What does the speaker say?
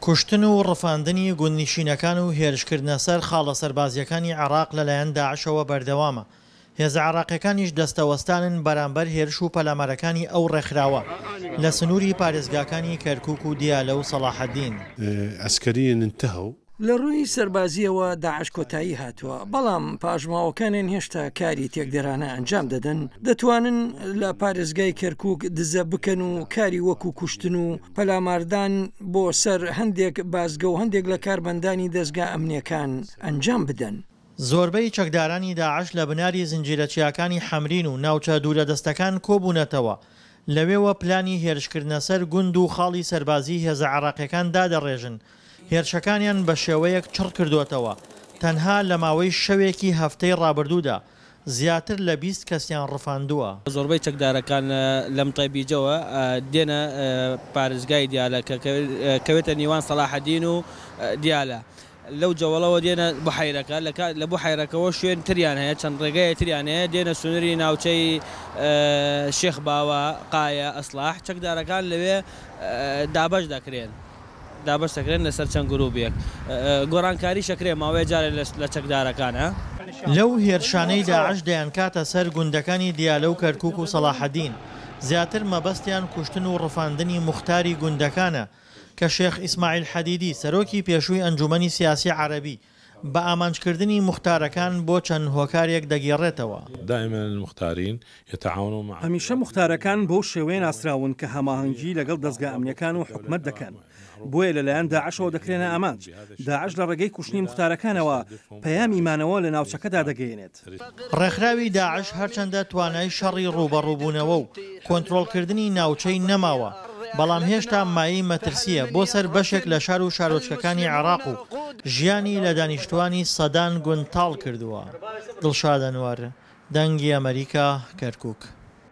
کوشتن و ڕەفاندنی گوندنشینەکان و هێرشکردنە سەر خاڵە سەربازیەکانی عێراق لەلایەن داعشەوە بەردەوامە. هێزە عێراقیەکانیش دەستەوەستانن بەرامبەر هێرش و پەلامارەکانی ئەو ڕێکخراوە لە سنووری پارێزگاکانی کەرکووک و دیالە و سەلاحەدین. عسکەریین انتهوا لە ڕووی سەربازیەوە داعش کۆتایی هاتووە، بەڵام پاژماوەکانیان هێشتا کاری تێکدەرانە ئەنجام دەدەن، دەتوانن لە پارێزگای کەرکووک دزە بکەن و کاری وەکو کوشتن و پەلاماردان بۆ سەر هەندێک بازگە و هەندێک لە کاربەندانی دەستگا ئەمنیەکان ئەنجام بدەن. زۆربەی چەکدارانی داعش لە بناری زنجیرەچیاکانی حەمرین و ناوچە دوورە دەستەکان کۆبوونەتەوە، لەوێوە پلانی هێرشکردنە سەر گوند و خاڵی سەربازی هێزە عێراقیەکان دادەڕێژن. هێرشەکانیان بە شێوەیەک چڕ کردوتەوە، تەنها لە ماوەی شەوێکی هەفتەی ڕابردوودا زیاتر لە 20 کەسیان ڕفاندووە. زۆربەی چەکدارەکان لەم تایبیجەوە دێنە پارێزگای دیالە کەوێتە نێوان سەلاحەدین و دیالە. لەو جەوەڵەوە دێنە بحیرەکە لە بحیرەکەەوە شوێن تریان هەیە، چەند ڕێگای تریان هەیە، دێنە سنووری ناوچەی شێخ باوە قایە ئەسلاح. چەکدارەکان لەوێ دابەش دەکرێن، دابەش دەکرێن لەسەر چەند گروپێک، گۆڕانکاری شەکرێ ماوەیە جارێ لە چەکدارەکانە. لەو هێرشانەی داعش دەیان کاتە سەر گوندەکانی دیالە و کەرکووک و سەلاحەدین، زیاتر مەبەستیان کوشتن و ڕفاندنی موختاری گوندەکانە کە شێخ ئیسماعیل حەدیدی سەرۆکی پێشووی ئەنجومەنی سیاسی عەرەبی بە ئامانجکردنی موختارەکان بۆ چەند هۆکارێک دەگێڕێتەوە. هەمیشە موختارەکان بەو شێوەیە ناسراون کە هەماهەنگی لەگەڵ دەستگا ئەمنیەکان و حکومەت دەکەن، بۆیە لەلایەن داعشەوە دەکرێنە ئامانج. داعش لە ڕێگەی کوشتنی موختارەکانەوە پەیام ئیمانەوە لە ناوچەکەدا دەگەیەنێت. ڕێکخراوی داعش هەرچەندە توانای شەڕی ڕوبەڕووبوونەوە و کۆنتڕۆڵکردنی ناوچەی نەماوە، بەڵام هێشتا مایی مەترسیە بۆ سەر بەشێک لە شار و شارۆچکەکانی عێراق و ژیانی لە دانیشتوانی سەدان گوندتاڵ کردووە. دڵشاد ئەنوار، دەنگی ئەمریکا، کەرکووک.